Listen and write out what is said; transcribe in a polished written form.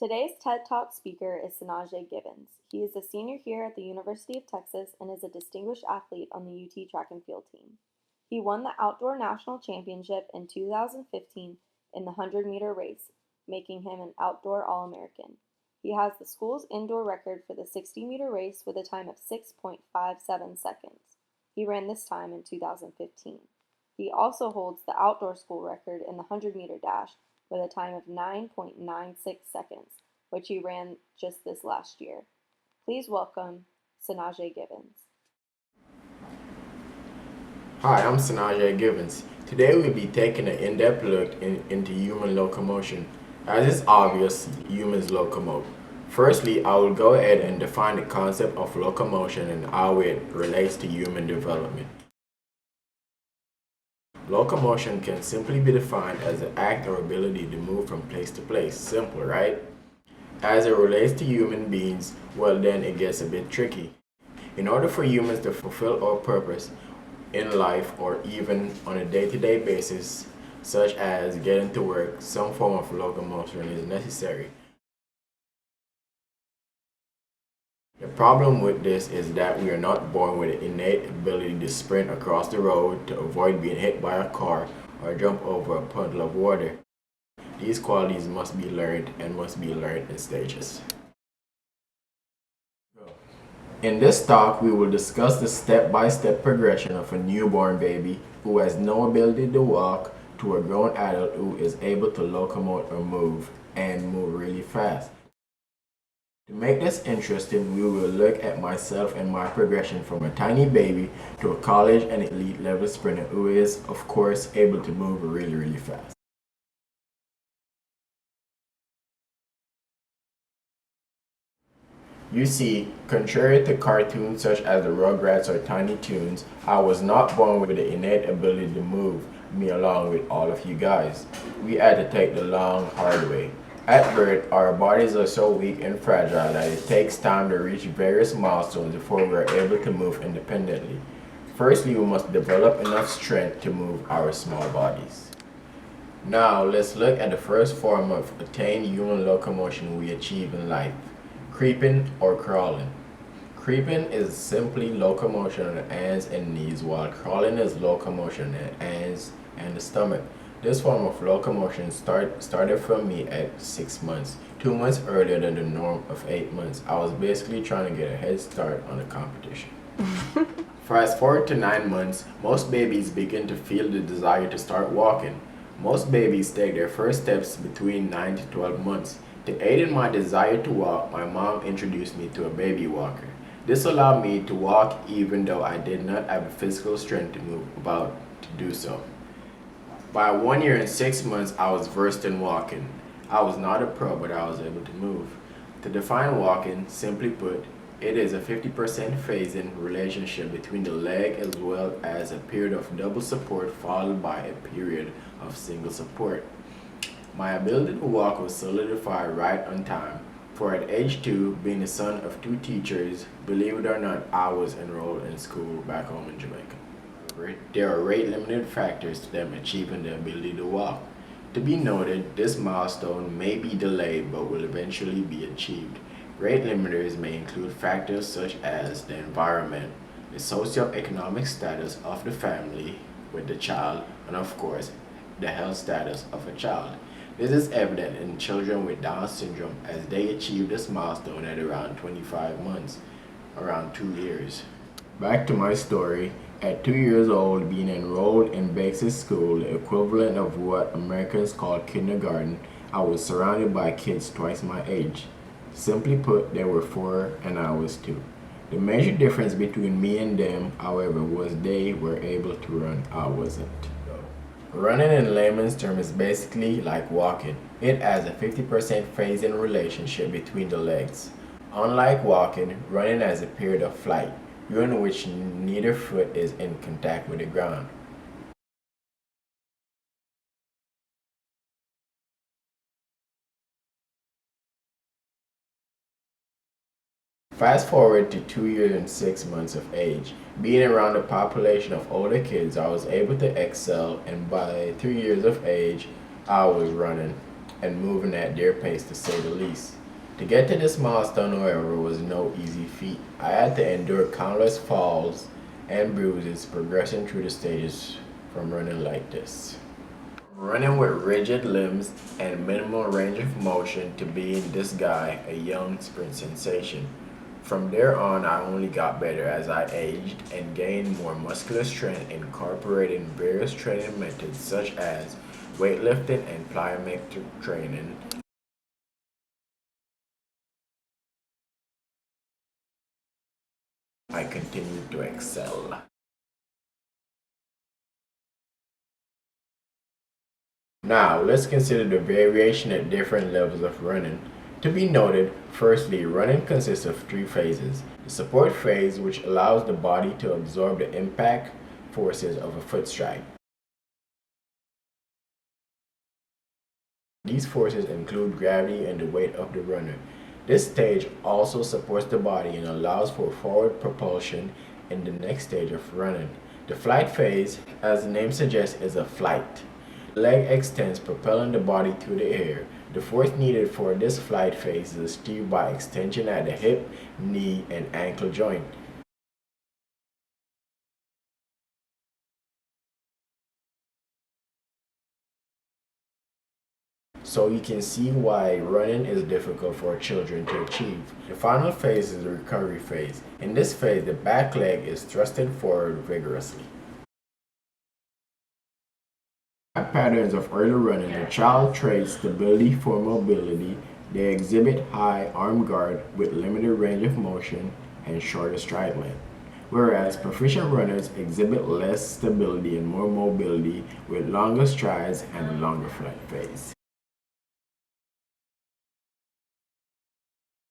Today's TED Talk speaker is Sanajay Gibbons. He is a senior here at the University of Texas and is a distinguished athlete on the UT track and field team. He won the Outdoor National Championship in 2015 in the 100-meter race, making him an Outdoor All-American. He has the school's indoor record for the 60-meter race with a time of 6.57 seconds. He ran this time in 2015. He also holds the outdoor school record in the 100-meter dash with a time of 9.96 seconds, which he ran just this last year. Please welcome Sanajay Gibbons. Hi, I'm Sanajay Gibbons. Today we'll be taking an in-depth look into human locomotion. As is obvious, humans locomote. Firstly, I will go ahead and define the concept of locomotion and how it relates to human development. Locomotion can simply be defined as the act or ability to move from place to place. Simple, right? As it relates to human beings, well then it gets a bit tricky. In order for humans to fulfill our purpose in life or even on a day-to-day basis, such as getting to work, some form of locomotion is necessary. The problem with this is that we are not born with an innate ability to sprint across the road to avoid being hit by a car or jump over a puddle of water. These qualities must be learned and must be learned in stages. In this talk, we will discuss the step-by-step progression of a newborn baby who has no ability to walk to a grown adult who is able to locomote or move and move really fast. To make this interesting, we will look at myself and my progression from a tiny baby to a college and elite level sprinter who is, of course, able to move really fast. You see, contrary to cartoons such as the Rugrats or Tiny Toons, I was not born with the innate ability to move, me along with all of you guys. We had to take the long, hard way. At birth, our bodies are so weak and fragile that it takes time to reach various milestones before we are able to move independently. Firstly, we must develop enough strength to move our small bodies. Now, let's look at the first form of attained human locomotion we achieve in life: creeping or crawling. Creeping is simply locomotion on the hands and knees, while crawling is locomotion on the hands and the stomach. This form of locomotion started for me at 6 months, 2 months earlier than the norm of 8 months. I was basically trying to get a head start on the competition. Fast forward to 9 months, most babies begin to feel the desire to start walking. Most babies take their first steps between 9 to 12 months. To aid in my desire to walk, my mom introduced me to a baby walker. This allowed me to walk even though I did not have the physical strength to move about to do so. By 1 year and 6 months, I was versed in walking. I was not a pro, but I was able to move. To define walking, simply put, it is a 50% phase-in relationship between the leg as well as a period of double support followed by a period of single support. My ability to walk was solidified right on time, for at age 2, being the son of 2 teachers, believe it or not, I was enrolled in school back home in Jamaica. There are rate-limited factors to them achieving the ability to walk. To be noted, this milestone may be delayed but will eventually be achieved. Rate limiters may include factors such as the environment, the socioeconomic status of the family with the child, and of course, the health status of a child. This is evident in children with Down syndrome as they achieve this milestone at around 25 months, around 2 years. Back to my story. At 2 years old, being enrolled in basic school, the equivalent of what Americans call kindergarten, I was surrounded by kids twice my age. Simply put, there were 4 and I was 2. The major difference between me and them, however, was they were able to run, I wasn't. Running in layman's terms is basically like walking. It has a 50% phase-in relationship between the legs. Unlike walking, running has a period of flight, during which neither foot is in contact with the ground. Fast forward to 2 years and 6 months of age. Being around a population of older kids, I was able to excel, and by 3 years of age, I was running. and moving at their pace to say the least. To get to this milestone, however, was no easy feat. I had to endure countless falls and bruises progressing through the stages from running like this. Running with rigid limbs and minimal range of motion to being this guy, a young sprint sensation. From there on, I only got better as I aged and gained more muscular strength, incorporating various training methods such as weightlifting and plyometric training. I continued to excel. Now, let's consider the variation at different levels of running. To be noted, firstly, running consists of three phases. The support phase, which allows the body to absorb the impact forces of a foot strike. These forces include gravity and the weight of the runner. This stage also supports the body and allows for forward propulsion in the next stage of running. The flight phase, as the name suggests, is a flight. The leg extends, propelling the body through the air. The force needed for this flight phase is achieved by extension at the hip, knee, and ankle joint. So you can see why running is difficult for children to achieve. The final phase is the recovery phase. In this phase, the back leg is thrusted forward vigorously. Patterns of early running, the child trades stability for mobility. They exhibit high arm guard with limited range of motion and shorter stride length, whereas proficient runners exhibit less stability and more mobility with longer strides and a longer flight phase.